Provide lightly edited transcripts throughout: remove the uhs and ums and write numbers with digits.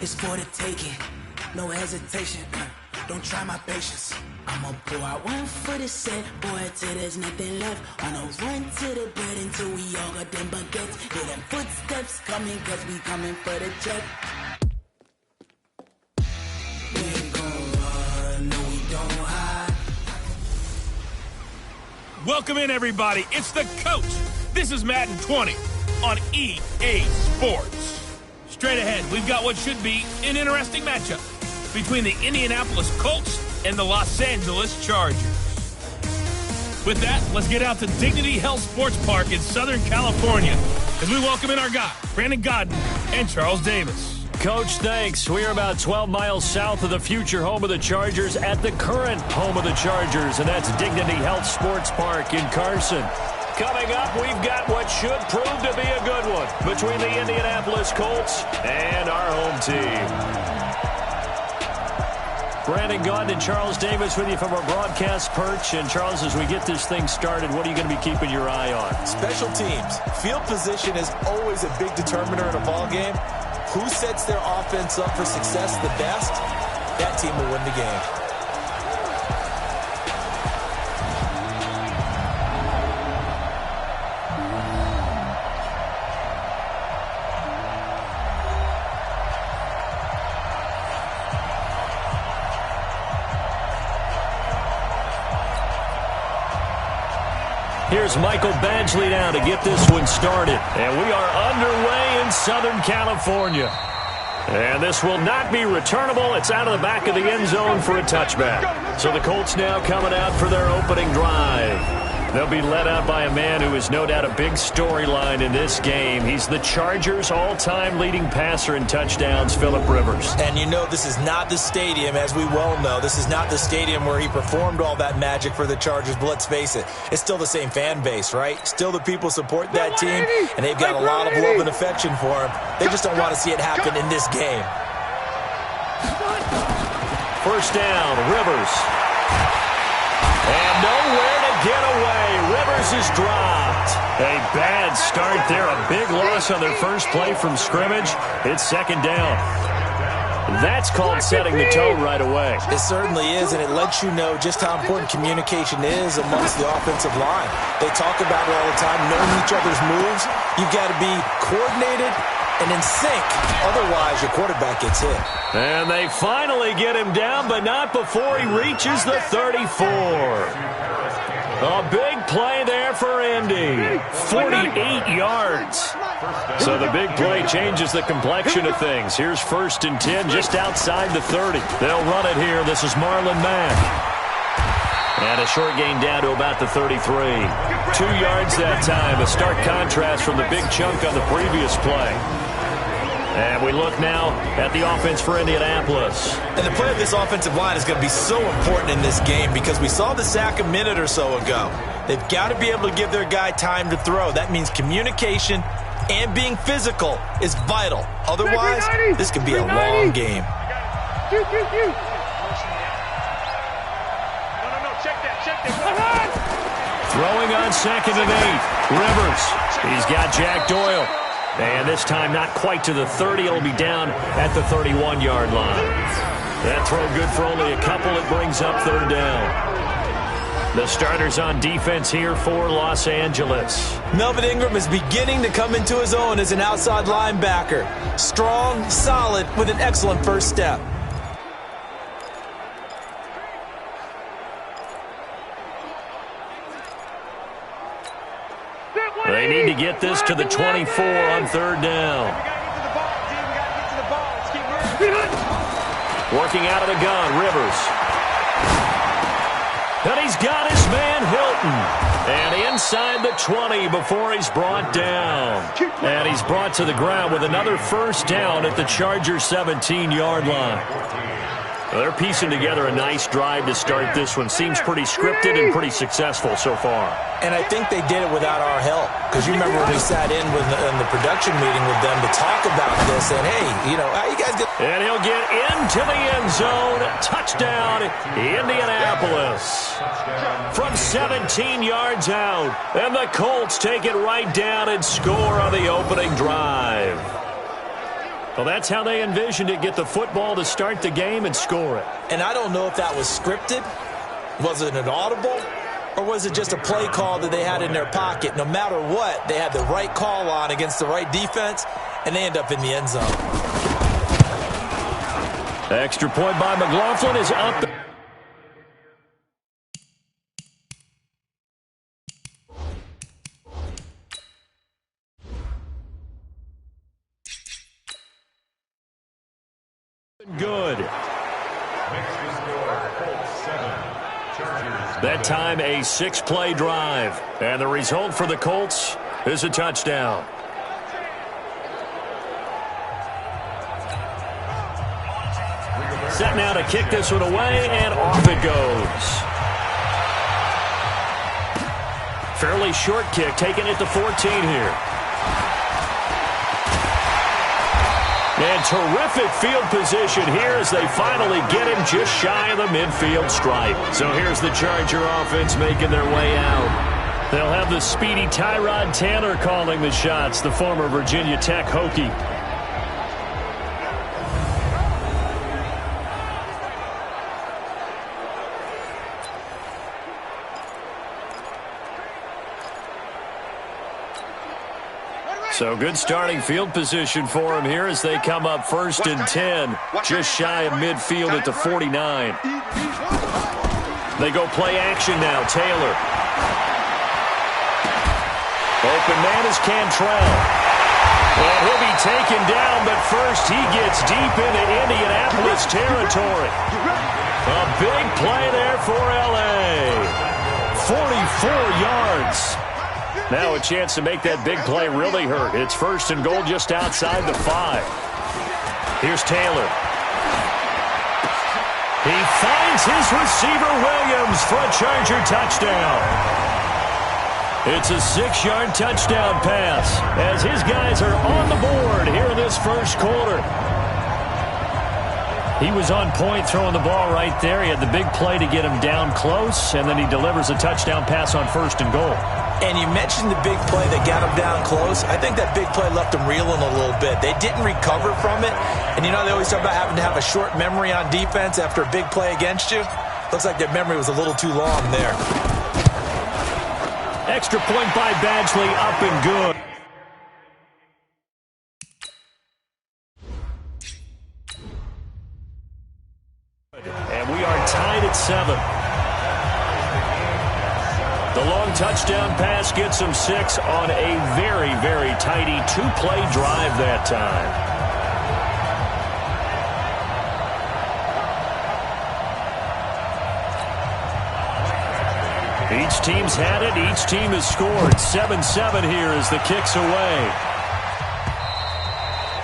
It's for the taking, no hesitation. Don't try my patience. I'ma pour out one for the set, boy, till there's nothing left. On a run to the bread until we all got them baguettes. Hear them footsteps coming, cause we coming for the check. We ain't gon' run, no we don't hide. Welcome in, everybody. It's the Coach. This is Madden 20 on EA Sports. Straight ahead, we've got what should be an interesting matchup between the Indianapolis Colts and the Los Angeles Chargers. With that, let's get out to Dignity Health Sports Park in Southern California as we welcome in our guys, Brandon Godden and Charles Davis. Coach, thanks. We're about 12 miles south of the future home of the Chargers at the current home of the Chargers, and that's Dignity Health Sports Park in Carson. Coming up, we've got what should prove to be a good one between the Indianapolis Colts and our home team. Brandon Godden and Charles Davis with you from our broadcast perch. And Charles, as we get this thing started, what are you going to be keeping your eye on? Special teams. Field position is always a big determiner in a ball game. Who sets their offense up for success the best, that team will win the game. Here's Michael Badgley now to get this one started. And we are underway in Southern California. And this will not be returnable. It's out of the back of the end zone for a touchback. So the Colts now coming out for their opening drive. They'll be led out by a man who is no doubt a big storyline in this game. He's the Chargers' all-time leading passer in touchdowns, Phillip Rivers. And you know this is not the stadium, as we well know. This is not the stadium where he performed all that magic for the Chargers, but let's face it, it's still the same fan base, right? Still the people support that team, and they've got a lot of love and affection for him. They just don't want to see it happen in this game. First down, Rivers. And nowhere to get away. Rivers is dropped. A bad start there. A big loss on their first play from scrimmage. It's second down. That's called setting the tone right away. It certainly is, and it lets you know just how important communication is amongst the offensive line. They talk about it all the time, knowing each other's moves. You've got to be coordinated and in sync. Otherwise, your quarterback gets hit. And they finally get him down, but not before he reaches the 34. A big play there for Indy. 48 yards. So the big play changes the complexion of things. Here's 1st and 10 just outside the 30. They'll run it here. This is Marlon Mack. And a short gain down to about the 33. 2 yards that time. A stark contrast from the big chunk on the previous play. And we look now at the offense for Indianapolis. And the play of this offensive line is going to be so important in this game because we saw the sack a minute or so ago. They've got to be able to give their guy time to throw. That means communication and being physical is vital. Otherwise, this could be a long game. Throwing on 2nd and 8. Rivers. He's got Jack Doyle. And this time not quite to the 30. It'll be down at the 31-yard line. That throw good for only a couple. It brings up 3rd down. The starters on defense here for Los Angeles. Melvin Ingram is beginning to come into his own as an outside linebacker. Strong, solid, with an excellent first step. They need to get this to the 24 on 3rd down. Working out of the gun, Rivers. And he's got his man Hilton. And inside the 20 before he's brought down. And he's brought to the ground with another first down at the Chargers' 17-yard line. Well, they're piecing together a nice drive to start this one. Seems pretty scripted and pretty successful so far. And I think they did it without our help. Because you remember when we sat in the production meeting with them to talk about this. And, hey, you know, how you guys get... And he'll get into the end zone. Touchdown, Indianapolis. From 17 yards out. And the Colts take it right down and score on the opening drive. Well, that's how they envisioned it, get the football to start the game and score it. And I don't know if that was scripted. Was it an audible? Or was it just a play call that they had in their pocket? No matter what, they had the right call on against the right defense, and they end up in the end zone. Extra point by McLaughlin is up. Good. That time a 6-play drive. And the result for the Colts is a touchdown. Set now to kick this one away, and off it goes. Fairly short kick, taking it to 14 here. And terrific field position here as they finally get him just shy of the midfield stripe. So here's the Charger offense making their way out. They'll have the speedy Tyrod Taylor calling the shots, the former Virginia Tech Hokie. So good starting field position for him here as they come up 1st and 10, just shy of midfield at the 49. They go play action now. Taylor. Open man is Cantrell. And he'll be taken down, but first he gets deep into Indianapolis territory. A big play there for L.A. 44 yards. Now a chance to make that big play really hurt. It's 1st and goal just outside the 5. Here's Taylor. He finds his receiver Williams for a Charger touchdown. It's a 6-yard touchdown pass as his guys are on the board here in this first quarter. He was on point throwing the ball right there. He had the big play to get him down close, and then he delivers a touchdown pass on 1st and goal. And you mentioned the big play that got him down close. I think that big play left him reeling a little bit. They didn't recover from it. And you know they always talk about having to have a short memory on defense after a big play against you. Looks like their memory was a little too long there. Extra point by Badgley, up and good. And we are tied at 7. The long touchdown pass gets him 6 on a very, very tidy 2-play drive that time. Each team's had it. Each team has scored. 7-7 here as the kick's away.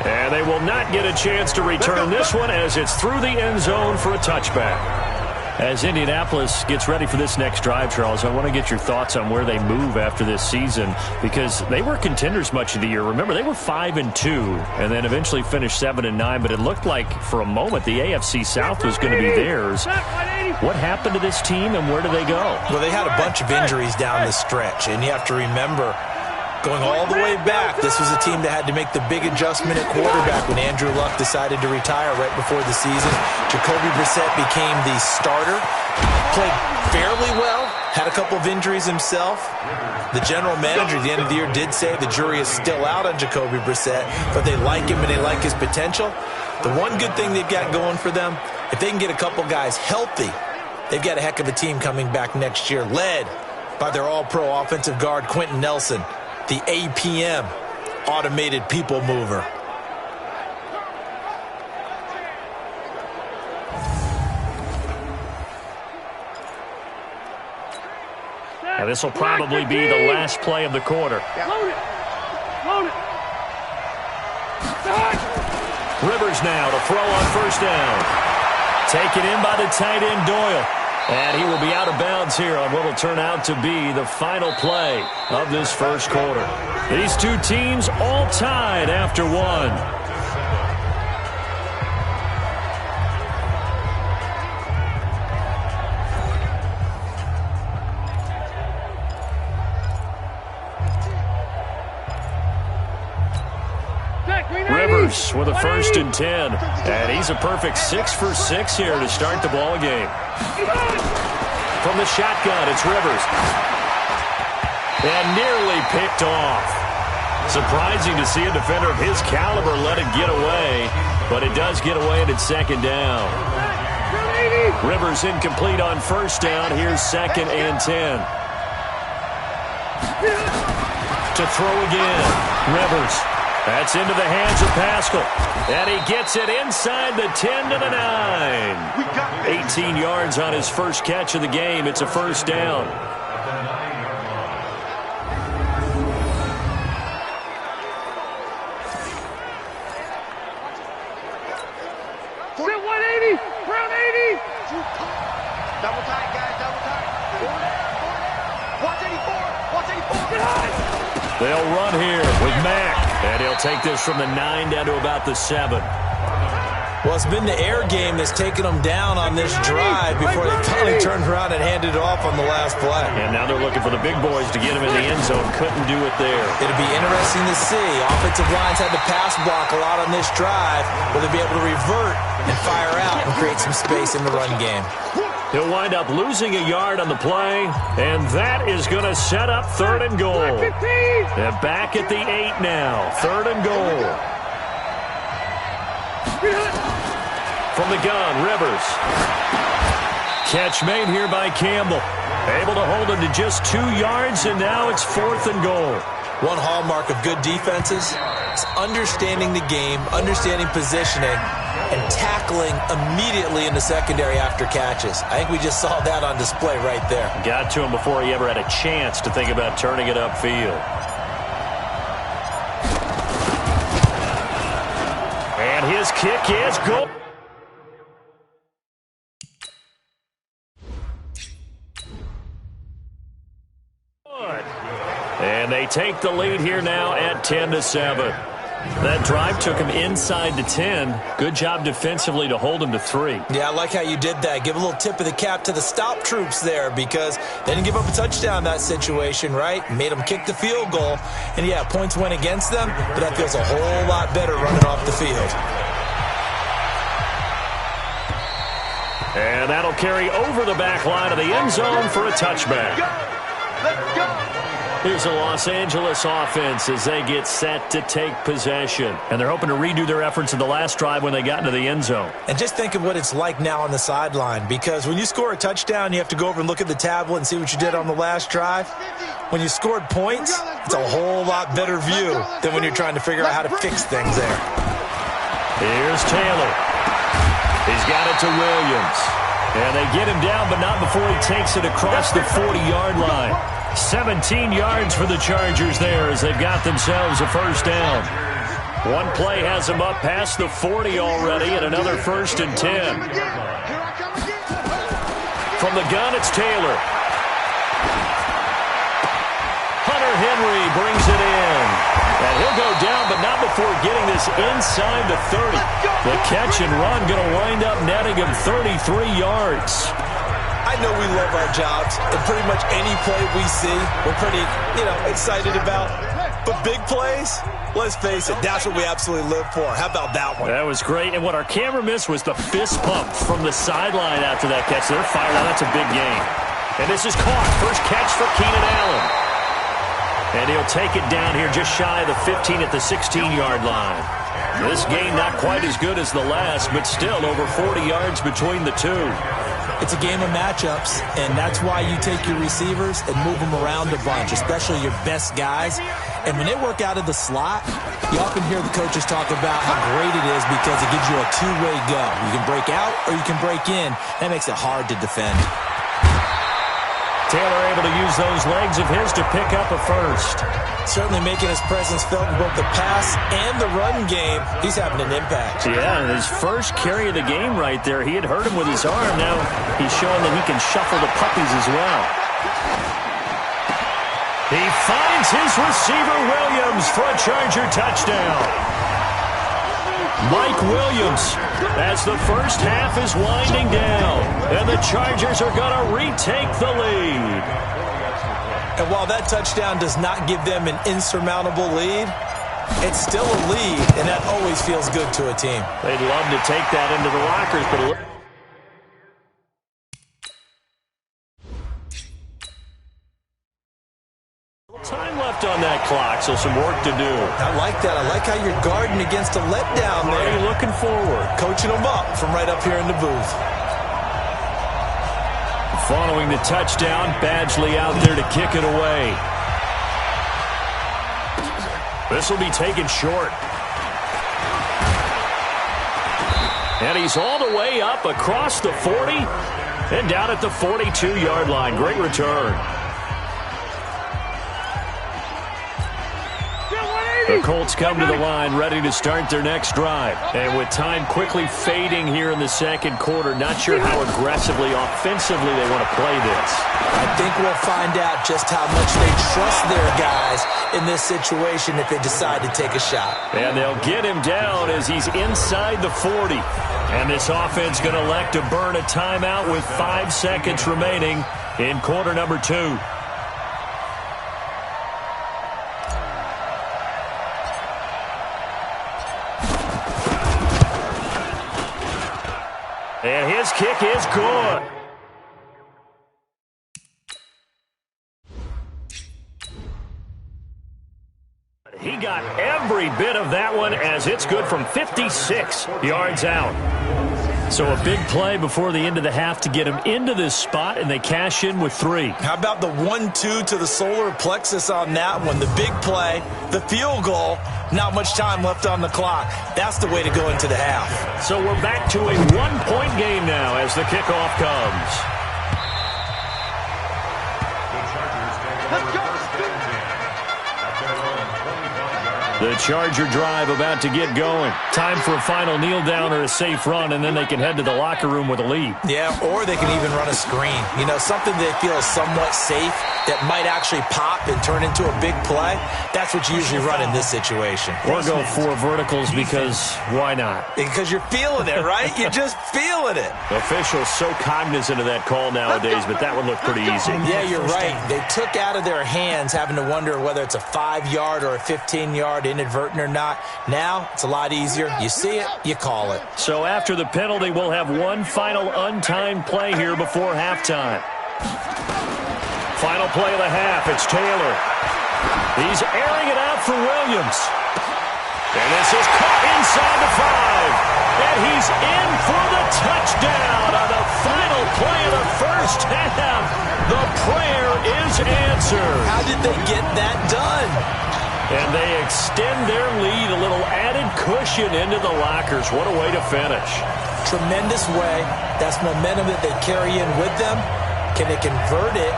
And they will not get a chance to return this one as it's through the end zone for a touchback. As Indianapolis gets ready for this next drive, Charles, I want to get your thoughts on where they move after this season because they were contenders much of the year. Remember, they were 5-2 and then eventually finished 7-9, but it looked like for a moment the AFC South was going to be theirs. What happened to this team and where do they go? Well, they had a bunch of injuries down the stretch, and you have to remember, going all the way back, this was a team that had to make the big adjustment at quarterback when Andrew Luck decided to retire right before the season. Jacoby Brissett became the starter, played fairly well, had a couple of injuries himself. The general manager at the end of the year did say the jury is still out on Jacoby Brissett, but they like him and they like his potential. The one good thing they've got going for them, if they can get a couple guys healthy, they've got a heck of a team coming back next year, led by their all-pro offensive guard, Quentin Nelson. The APM, automated people mover. And this will probably be the last play of the quarter. Load it. Load it. Rivers now to throw on 1st down. Taken in by the tight end Doyle. And he will be out of bounds here on what will turn out to be the final play of this first quarter. These two teams all tied after 1. Jack, Rivers Rivers with a 1st and 10. And he's a perfect 6 for 6 here to start the ball game. From the shotgun, it's Rivers. And nearly picked off. Surprising to see a defender of his caliber let it get away, but it does get away and it's 2nd down. Rivers incomplete on 1st down. Here's 2nd and 10. To throw again. Rivers. That's into the hands of Pascal. And he gets it inside the 10 to the 9. 18 yards on his first catch of the game. It's a 1st down. Double tight, guys, double tight. Watch 84, watch 84. They'll run here with Mack. And he'll take this from the 9 down to about the 7. Well, it's been the air game that's taken them down on this drive before they finally turned around and handed it off on the last play. And now they're looking for the big boys to get him in the end zone. Couldn't do it there. It'll be interesting to see. Offensive lines had to pass block a lot on this drive. Will they be able to revert and fire out and create some space in the run game? He'll wind up losing a yard on the play, and that is going to set up 3rd and goal. They're back at the 8 now. 3rd and goal. From the gun, Rivers. Catch made here by Campbell. Able to hold him to just 2 yards, and now it's 4th and goal. One hallmark of good defenses is understanding the game, understanding positioning, and tackling immediately in the secondary after catches. I think we just saw that on display right there. Got to him before he ever had a chance to think about turning it upfield. And his kick is good. And they take the lead here now at 10-7. That drive took him inside the 10. Good job defensively to hold him to 3. Yeah, I like how you did that. Give a little tip of the cap to the stop troops there because they didn't give up a touchdown in that situation, right? Made them kick the field goal. And, yeah, points went against them, but that feels a whole lot better running off the field. And that'll carry over the back line of the end zone for a touchback. Let's go. Here's the Los Angeles offense as they get set to take possession. And they're hoping to redo their efforts in the last drive when they got into the end zone. And just think of what it's like now on the sideline, because when you score a touchdown, you have to go over and look at the tablet and see what you did on the last drive. When you scored points, it's a whole lot better view than when you're trying to figure out how to fix things there. Here's Taylor. He's got it to Williams. And they get him down, but not before he takes it across the 40-yard line. 17 yards for the Chargers there as they've got themselves a 1st down. One play has them up past the 40 already and another 1st and 10. From the gun, it's Taylor. Hunter Henry brings it in. And he'll go down, but not before getting this inside the 30. The catch and run going to wind up netting him 33 yards. I know we love our jobs, and pretty much any play we see, we're pretty, excited about. But big plays, let's face it, that's what we absolutely live for. How about that one? That was great, and what our camera missed was the fist pump from the sideline after that catch. They're fired out. That's a big game. And this is caught. First catch for Keenan Allen. And he'll take it down here just shy of the 15 at the 16-yard line. This game not quite as good as the last, but still over 40 yards between the two. It's a game of matchups, and that's why you take your receivers and move them around a bunch, especially your best guys. And when they work out of the slot, you often hear the coaches talk about how great it is because it gives you a two-way go. You can break out or you can break in. That makes it hard to defend. Taylor able to use those legs of his to pick up a 1st. Certainly making his presence felt in both the pass and the run game. He's having an impact. Yeah, his first carry of the game right there. He had hurt him with his arm. Now he's showing that he can shuffle the puppies as well. He finds his receiver, Williams, for a Charger touchdown. Mike Williams, as the first half is winding down, and the Chargers are going to retake the lead. And while that touchdown does not give them an insurmountable lead, It's still a lead, and that always feels good to a team. They'd love to take that into the lockers, but time left on that clock, so some work to do. I like that. I like how you're guarding against a letdown there. Already looking forward. Coaching them up from right up here in the booth. Following the touchdown, Badgley out there to kick it away. This will be taken short. And he's all the way up across the 40 and down at the 42-yard line. Great return. The Colts come to the line ready to start their next drive. And with time quickly fading here in the second quarter, not sure how aggressively, offensively they want to play this. I think we'll find out just how much they trust their guys in this situation if they decide to take a shot. And they'll get him down as he's inside the 40. And this offense going to elect to burn a timeout with 5 seconds remaining in quarter number 2. And his kick is good. He got every bit of that one as it's good from 56 yards out. So a big play before the end of the half to get him into this spot, and they cash in with 3. How about the 1-2 to the solar plexus on that one? The big play, the field goal, not much time left on the clock. That's the way to go into the half. So we're back to a 1-point game now as the kickoff comes. Let's go. The Charger drive about to get going. Time for a final kneel down or a safe run, and then they can head to the locker room with a lead. Yeah, or they can even run a screen. You know, something they feel is somewhat safe that might actually pop and turn into a big play. That's what you usually run in this situation. Or go 4 verticals because why not? Because you're feeling it, right? You're just feeling it. Officials so cognizant of that call nowadays, but that one looked pretty easy. Yeah, you're right. They took out of their hands having to wonder whether it's a 5-yard or a 15-yard inadvertent or not. Now, it's a lot easier. You see it, you call it. So after the penalty, we'll have one final untimed play here before halftime. Final play of the half, it's Taylor. He's airing it out for Williams. And this is caught inside the 5. And he's in for the touchdown on the final play of the first half. The prayer is answered. How did they get that done? And they extend their lead, a little added cushion into the lockers. What a way to finish. Tremendous way. That's momentum that they carry in with them. Can they convert it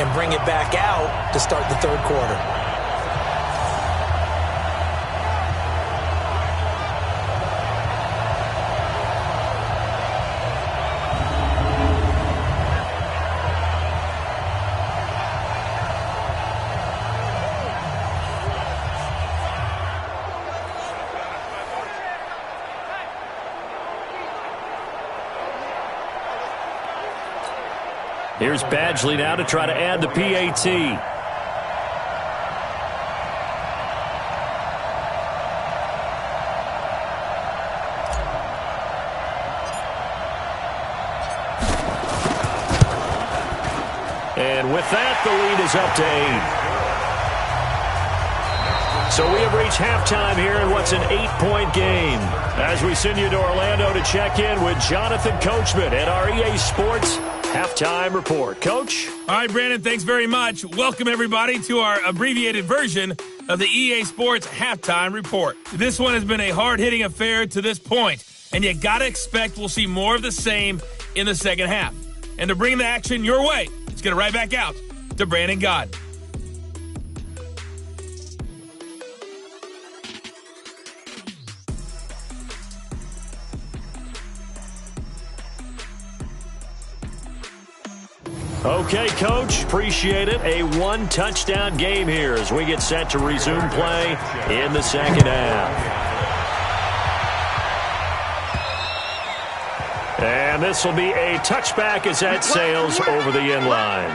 and bring it back out to start the third quarter? Here's Badgley now to try to add the PAT. And with that, the lead is up to 8. So we have reached halftime here in what's an 8-point game. As we send you to Orlando to check in with Jonathan Coachman at our EA Sports Halftime Report. Coach? All right, Brandon, thanks very much. Welcome, everybody, to our abbreviated version of the EA Sports Halftime Report. This one has been a hard-hitting affair to this point, and you got to expect we'll see more of the same in the second half. And to bring the action your way, let's get it right back out to Brandon Gott. Okay, Coach, appreciate it. A one-touchdown game here as we get set to resume play in the second half. And this will be a touchback as that sails over the end line.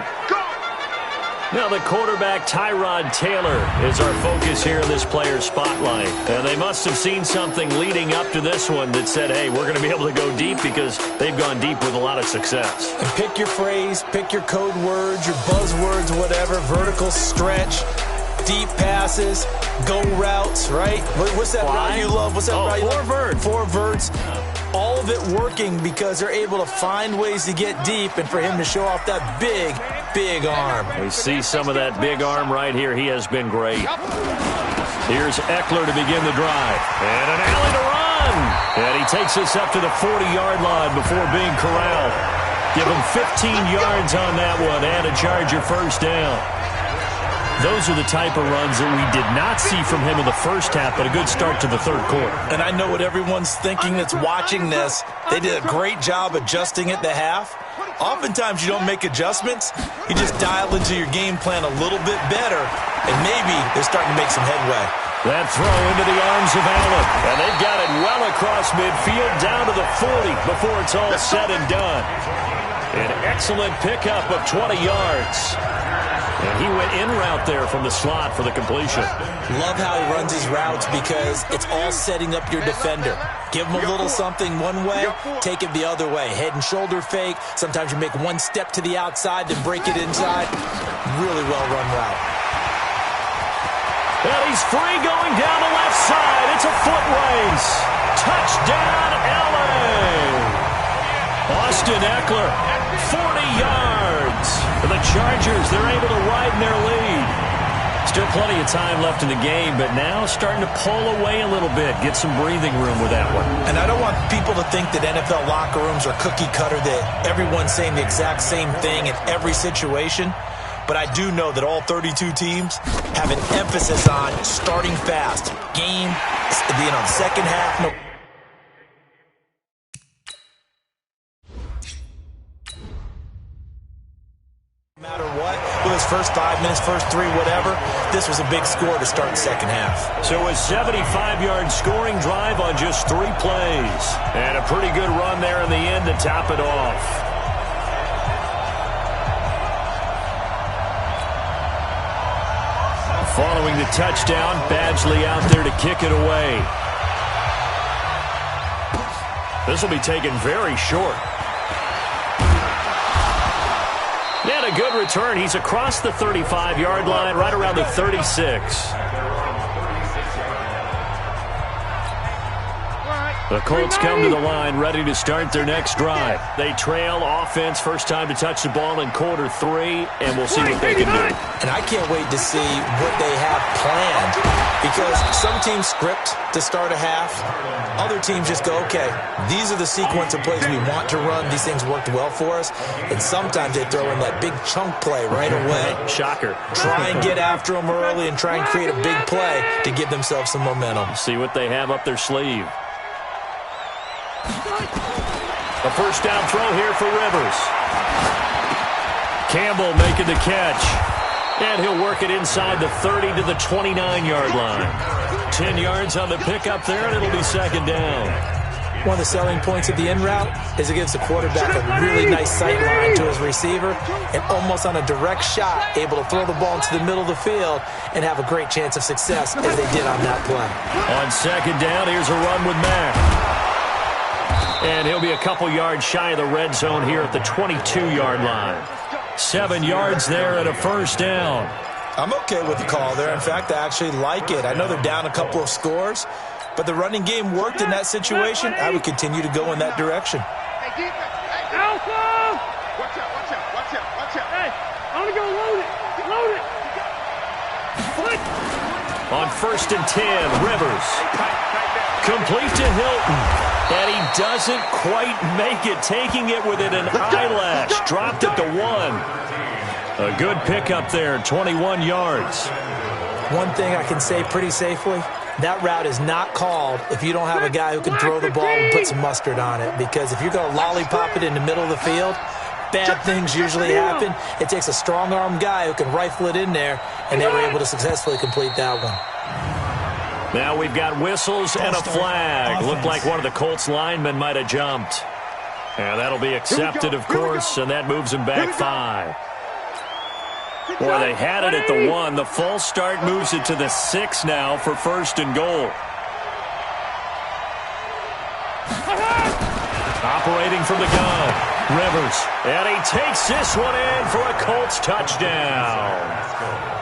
Now the quarterback, Tyrod Taylor, is our focus here in this player spotlight. And they must have seen something leading up to this one that said, hey, we're going to be able to go deep because they've gone deep with a lot of success. And pick your phrase, pick your code words, your buzzwords, whatever, vertical stretch, deep passes, go routes, right? What's that route you love? What's that route you love? Four verts. All of it working because they're able to find ways to get deep and for him to show off that big arm. We see some of that big arm right here. He has been great. Here's Eckler to begin the drive. And an alley to run. And he takes us up to the 40-yard line before being corralled. Give him 15 yards on that one and a Charger first down. Those are the type of runs that we did not see from him in the first half, but a good start to the third quarter. And I know what everyone's thinking that's watching this. They did a great job adjusting at the half. Oftentimes you don't make adjustments. You just dial into your game plan a little bit better, and maybe they're starting to make some headway. That throw into the arms of Allen, and they've got it well across midfield down to the 40 before it's all said and done. An excellent pickup of 20 yards. And he went in route there from the slot for the completion. Love how he runs his routes because it's all setting up your defender. Give him a little something one way, take it the other way. Head and shoulder fake. Sometimes you make one step to the outside, then break it inside. Really well-run route. And he's free going down the left side. It's a foot race. Touchdown, LA! Austin Eckler, 40 yards. For the Chargers, they're able to widen their lead. Still plenty of time left in the game, but now starting to pull away a little bit, get some breathing room with that one. And I don't want people to think that NFL locker rooms are cookie cutter, that everyone's saying the exact same thing in every situation. But I do know that all 32 teams have an emphasis on starting fast. Game, second half, no matter what, with his first 5 minutes, first 3, whatever, this was a big score to start the second half. So a 75-yard scoring drive on just 3 plays. And a pretty good run there in the end to top it off. Following the touchdown, Badgley out there to kick it away. This will be taken very short. And a good return. He's across the 35-yard line, right around the 36. The Colts come to the line, ready to start their next drive. They trail offense, first time to touch the ball in quarter 3, and we'll see what they can do. And I can't wait to see what they have planned, because some teams script to start a half. Other teams just go, okay, these are the sequence of plays we want to run. These things worked well for us. And sometimes they throw in that big chunk play right away. Shocker. Try and get after them early and try and create a big play to give themselves some momentum. See what they have up their sleeve. A first down throw here for Rivers. Campbell making the catch. And he'll work it inside the 30 to the 29-yard line. 10 yards on the pickup there, and it'll be second down. One of the selling points of the in route is it gives the quarterback a really nice sight line to his receiver, and almost on a direct shot, able to throw the ball into the middle of the field and have a great chance of success as they did on that play. On second down, here's a run with Mack. And he'll be a couple yards shy of the red zone here at the 22-yard line. 7 yards there and a first down. I'm okay with the call there. In fact, I actually like it. I know they're down a couple of scores, but the running game worked in that situation. I would continue to go in that direction. Hey, Alpha! Watch out, watch out, watch out, watch out. Hey, I'm going to go load it. Load it. On first and 10, Rivers. Complete to Hilton. And he doesn't quite make it, taking it within an eyelash. Dropped it to 1. A good pickup there, 21 yards. One thing I can say pretty safely, that route is not called if you don't have a guy who can throw the ball and put some mustard on it. Because if you're going to lollipop it in the middle of the field, bad things usually happen. It takes a strong-arm guy who can rifle it in there, and they were able to successfully complete that one. Now we've got whistles and a flag. Looked like one of the Colts linemen might have jumped. And that'll be accepted, of course, and that moves him back 5. Boy, they had it at the 1. The false start moves it to the 6 now for 1st and goal. Operating from the gun, Rivers. And he takes this one in for a Colts touchdown.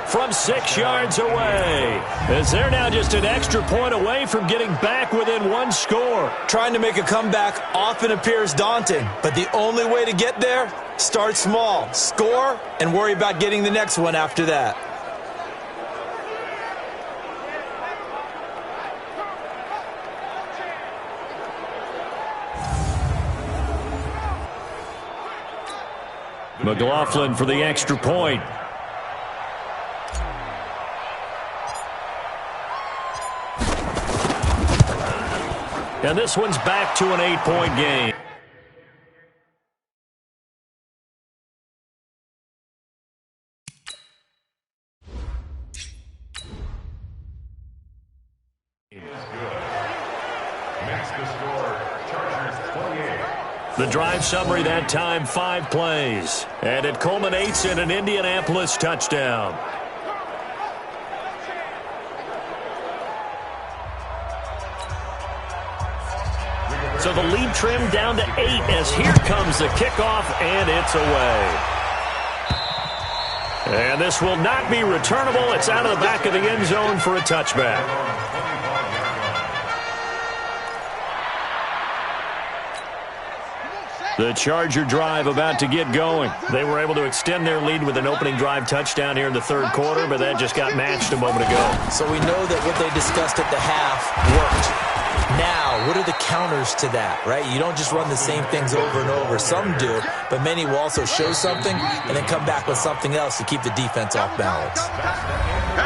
From 6 yards away, as they're now just an extra point away from getting back within 1 score. Trying to make a comeback often appears daunting, but the only way to get there, start small, score, and worry about getting the next one after that. McLaughlin for the extra point. And this one's back to an 8-point game. The drive summary that time, 5 plays. And it culminates in an Indianapolis touchdown. So the lead trimmed down to 8 as here comes the kickoff, and it's away. And this will not be returnable. It's out of the back of the end zone for a touchback. The Charger drive about to get going. They were able to extend their lead with an opening drive touchdown here in the 3rd quarter, but that just got matched a moment ago. So we know that what they discussed at the half worked. Now, what are the counters to that, right? You don't just run the same things over and over. Some do, but many will also show something and then come back with something else to keep the defense off balance.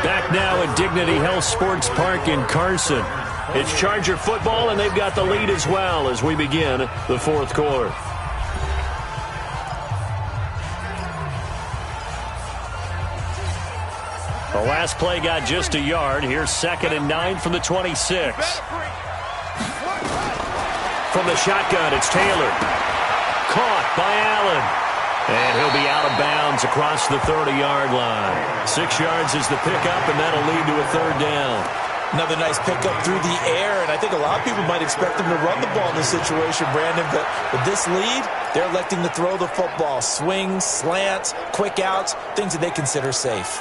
Back now at Dignity Health Sports Park in Carson. It's Charger football, and they've got the lead as well as we begin the 4th quarter. The last play got just a yard. Here's 2nd and 9 from the 26. From the shotgun, it's Taylor. Caught by Allen. And he'll be out of bounds across the 30-yard line. 6 yards is the pickup, and that'll lead to a 3rd down. Another nice pickup through the air, and I think a lot of people might expect them to run the ball in this situation, Brandon, but with this lead, they're electing to throw the football. Swings, slants, quick outs, things that they consider safe.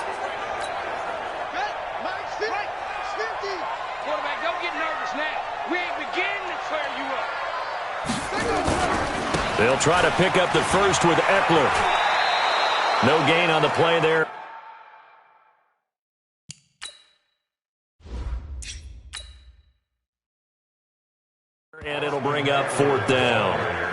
They'll try to pick up the first with Eckler. No gain on the play there. And it'll bring up 4th down.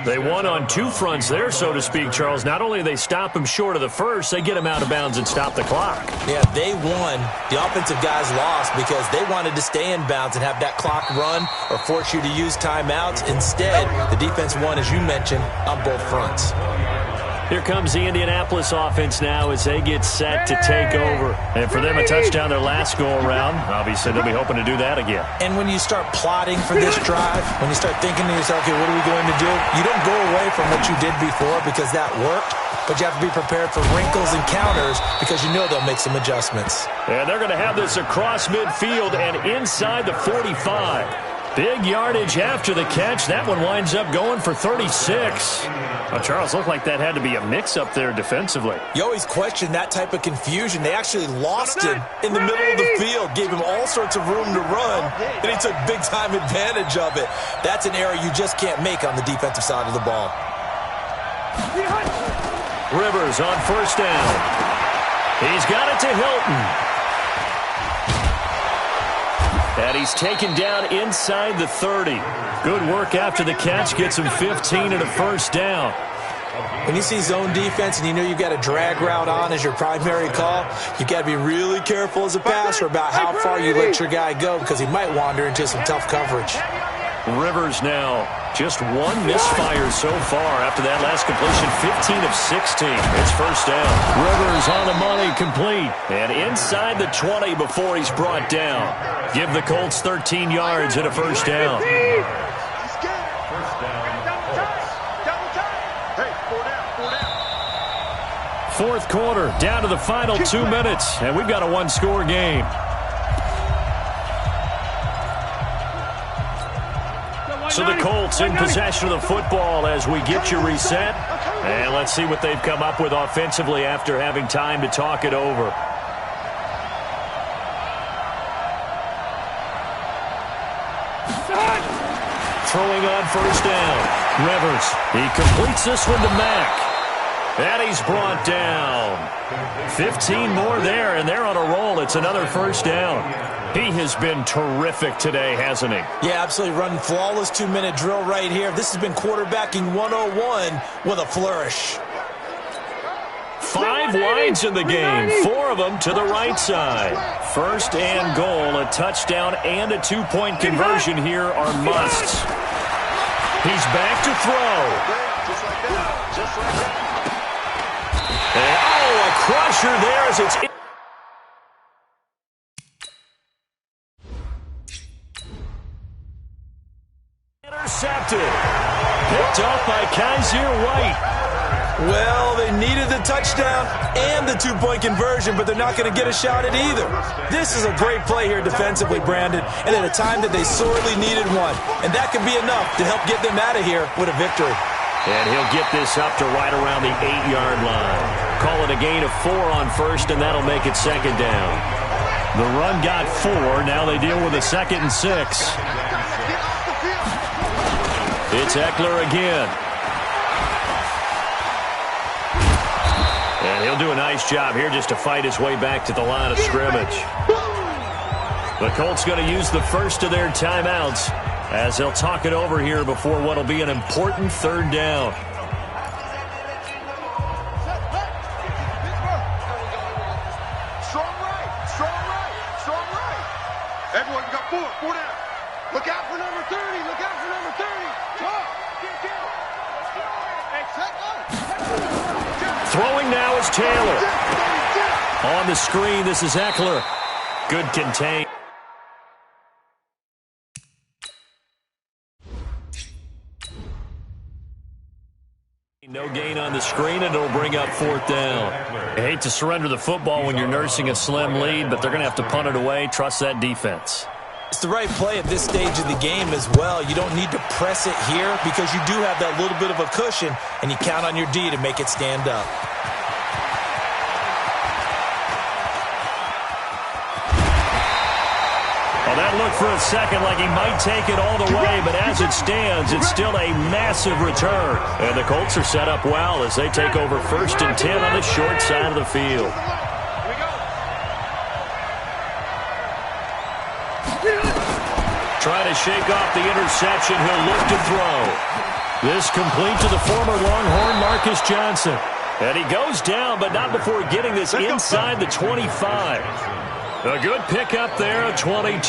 They won on 2 fronts there, so to speak, Charles. Not only do they stop him short of the first, they get him out of bounds and stop the clock. Yeah, they won. The offensive guys lost because they wanted to stay in bounds and have that clock run or force you to use timeouts. Instead, the defense won, as you mentioned, on both fronts. Here comes the Indianapolis offense now as they get set to take over. And for them, a touchdown their last go-around. Obviously, they'll be hoping to do that again. And when you start plotting for this drive, when you start thinking to yourself, okay, what are we going to do? You don't go away from what you did before because that worked, but you have to be prepared for wrinkles and counters because you know they'll make some adjustments. And they're going to have this across midfield and inside the 45. Big yardage after the catch. That one winds up going for 36. Well, Charles, looked like that had to be a mix-up there defensively. You always question that type of confusion. They actually lost him in the middle of the field, gave him all sorts of room to run, and he took big-time advantage of it. That's an error you just can't make on the defensive side of the ball. Rivers on 1st down. He's got it to Hilton. And he's taken down inside the 30. Good work after the catch. Gets him 15 and a 1st down. When you see zone defense and you know you've got a drag route on as your primary call, you've got to be really careful as a passer about how far you let your guy go because he might wander into some tough coverage. Rivers now just 1 misfire so far after that last completion, 15 of 16. It's 1st down. Rivers on the money, complete. And inside the 20 before he's brought down. Give the Colts 13 yards and a 1st down. fourth quarter, down to the final 2 minutes, and we've got a one-score game. So the Colts in possession of the football as we get you reset. And let's see what they've come up with offensively after having time to talk it over. Throwing on first down. Rivers. He completes this one to Mack. And he's brought down. 15 more there, and they're on a roll. It's another first down. He has been terrific today, hasn't he? Yeah, absolutely. Running flawless 2-minute drill right here. This has been quarterbacking 101 with a flourish. 5 wides in the game, 4 of them to the right side. First and goal, a touchdown and a 2-point conversion here are musts. He's back to throw. Just like that. Just like that. And, a crusher there as it's intercepted. Picked off by Kaiser White. Well, they needed the touchdown and the 2-point conversion, but they're not going to get a shot at either. This is a great play here defensively, Brandon, and at a time that they sorely needed one. And that could be enough to help get them out of here with a victory. And he'll get this up to right around the 8-yard line. Call it a gain of 4 on first, and that'll make it second down. The run got 4. Now they deal with a 2nd and 6. It's Eckler again. And he'll do a nice job here just to fight his way back to the line of scrimmage. The Colts going to use the first of their timeouts as they'll talk it over here before what will be an important third down. Strong right, strong right, strong right. Everyone, we got 4 down. Look out for number 30, look out for number 30. Talk. Throwing now is Taylor. On the screen, this is Eckler. Good contain. No gain on the screen, and it'll bring up 4th down. I hate to surrender the football when you're nursing a slim lead, but they're going to have to punt it away. Trust that defense. It's the right play at this stage of the game as well. You don't need to press it here because you do have that little bit of a cushion, and you count on your D to make it stand up. Well, that looked for a second like he might take it all the way, but as it stands, it's still a massive return. And the Colts are set up well as they take over 1st and 10 on the short side of the field. Trying to shake off the interception, he'll look to throw. This complete to the former Longhorn Marcus Johnson. And he goes down, but not before getting this inside the 25. A good pickup there at 22.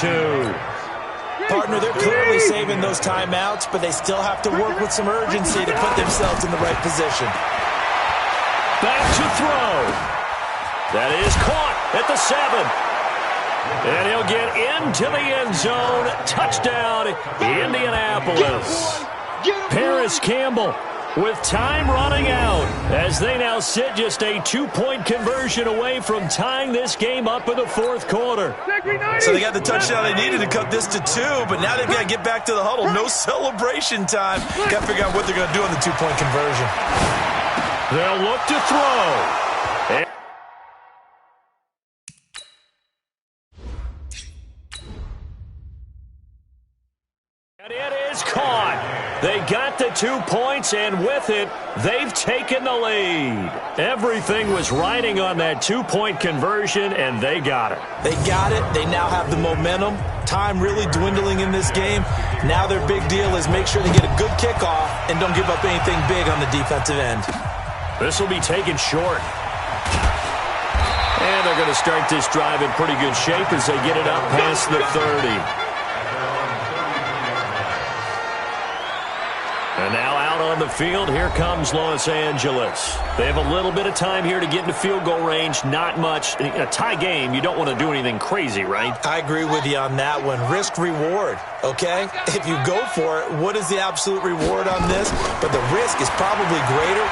Partner, they're clearly saving those timeouts, but they still have to work with some urgency to put themselves in the right position. Back to throw. That is caught at the 7. And he'll get into the end zone. Touchdown, Indianapolis. Paris Campbell with time running out as they now sit just a 2-point conversion away from tying this game up in the 4th quarter. So they got the touchdown they needed to cut this to 2, but now they've got to get back to the huddle. No celebration time. Got to figure out what they're going to do on the 2-point conversion. They'll look to throw. And it is caught. They got the 2 points, and with it, they've taken the lead. Everything was riding on that 2-point conversion, and they got it. They got it. They now have the momentum. Time really dwindling in this game. Now their big deal is make sure they get a good kickoff and don't give up anything big on the defensive end. This will be taken short. And they're going to start this drive in pretty good shape as they get it up past the 30. And now out on the field, here comes Los Angeles. They have a little bit of time here to get into field goal range. Not much. In a tie game, you don't want to do anything crazy, right? I agree with you on that one. Risk-reward, okay? If you go for it, what is the absolute reward on this? But the risk is probably greater.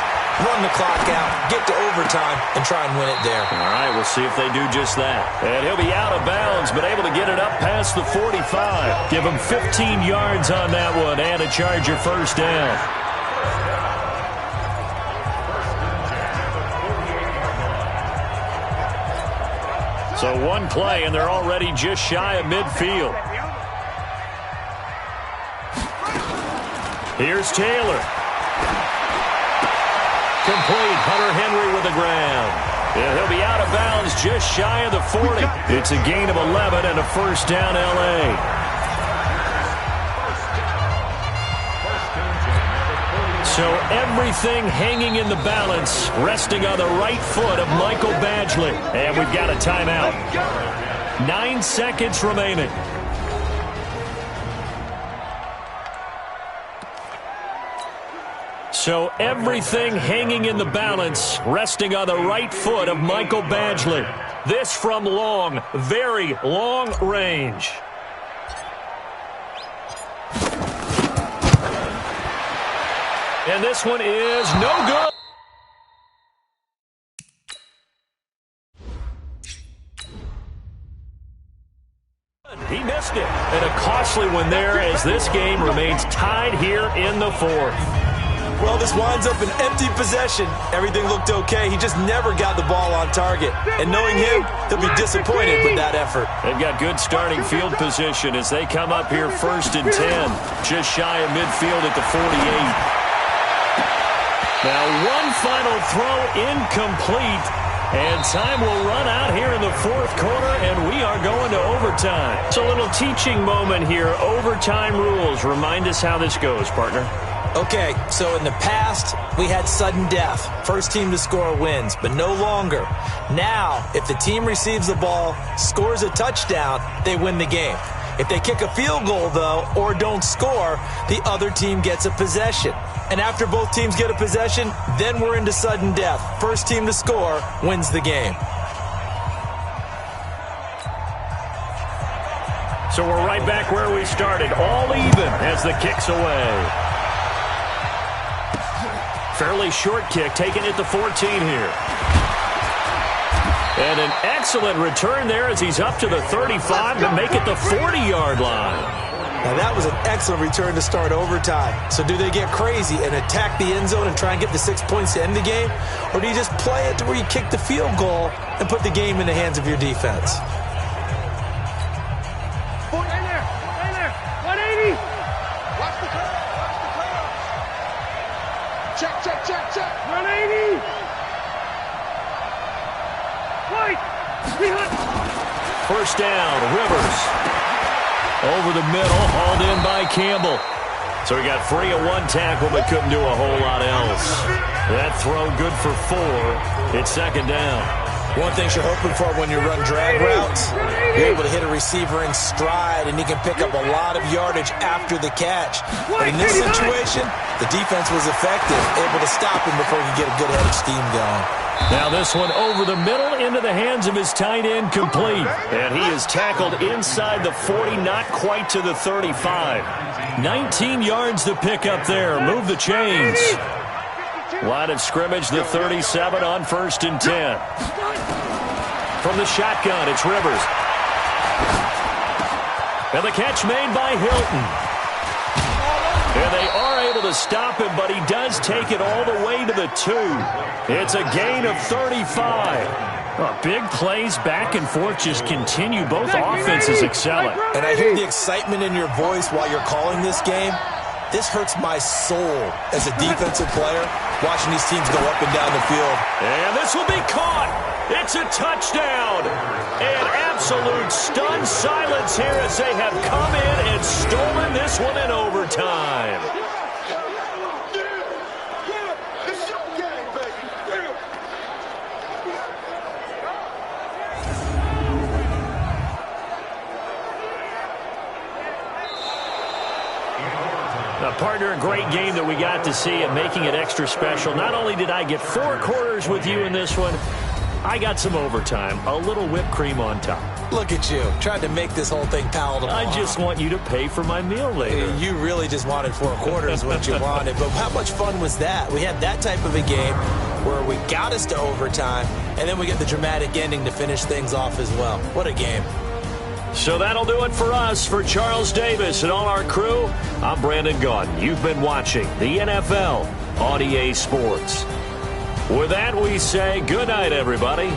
run the clock out, get to overtime, and try and win it there. All right, we'll see if they do just that. And he'll be out of bounds, but able to get it up past the 45. Give him 15 yards on that one and a Charger first down. So one play, and they're already just shy of midfield. Here's Taylor. Complete. Hunter Henry with the ground. And he'll be out of bounds just shy of the 40. It's a gain of 11 and a first down, L.A. So everything hanging in the balance, resting on the right foot of Michael Badgley. And we've got a timeout. 9 seconds remaining. So everything hanging in the balance, resting on the right foot of Michael Badgley. This from long, very long range. And this one is no good. He missed it. And a costly one there as this game remains tied here in the fourth. Well, this winds up an empty possession. Everything looked okay. He just never got the ball on target. And knowing him, he'll be disappointed with that effort. They've got good starting field position as they come up here first and 10. Just shy of midfield at the 48. Now one final throw incomplete. And time will run out here in the fourth quarter, and we are going to overtime. It's a little teaching moment here. Overtime rules. Remind us how this goes, partner. Okay, so in the past, we had sudden death. First team to score wins, but no longer. Now, if the team receives the ball, scores a touchdown, they win the game. If they kick a field goal, though, or don't score, the other team gets a possession. And after both teams get a possession, then we're into sudden death. First team to score wins the game. So we're right back where we started, all even as the kick's away. Fairly short kick, taken at the 14 here. And an excellent return there as he's up to the 35 to make it the 40-yard line. Now that was an excellent return to start overtime. So do they get crazy and attack the end zone and try and get the 6 points to end the game? Or do you just play it to where you kick the field goal and put the game in the hands of your defense? Stay there, 180. Watch the curve, check. 180. Right. First down, Rivers. Over the middle, hauled in by Campbell. So he got free of one tackle, but couldn't do a whole lot else. That throw good for 4. It's second down. One thing you're hoping for when you run drag routes, you're able to hit a receiver in stride, and he can pick up a lot of yardage after the catch. But in this situation, the defense was effective, able to stop him before he could get a good head of steam going. Now this one over the middle into the hands of his tight end, complete. And he is tackled inside the 40, not quite to the 35. 19 yards to pick up there. Move the chains. Line of scrimmage, the 37 on first and 10. From the shotgun, it's Rivers. And the catch made by Hilton. And they are able to stop him, but he does take it all the way to the 2. It's a gain of 35. Big plays back and forth just continue. Both offenses excelling. And I hear the excitement in your voice while you're calling this game. This hurts my soul as a defensive player, watching these teams go up and down the field. And this will be caught. It's a touchdown. And absolute stunned silence here as they have come in and stolen this one in overtime. Partner, a great game that we got to see and making it extra special. Not only did I get 4 quarters with you in this one, I got some overtime, a little whipped cream on top. Look at you, trying to make this whole thing palatable. I just want you to pay for my meal later. You really just wanted 4 quarters what you wanted. But how much fun was that? We had that type of a game where we got us to overtime, and then we get the dramatic ending to finish things off as well. What a game. So that'll do it for us. For Charles Davis and all our crew, I'm Brandon Gaudin. You've been watching the NFL on EA Sports. With that, we say good night, everybody.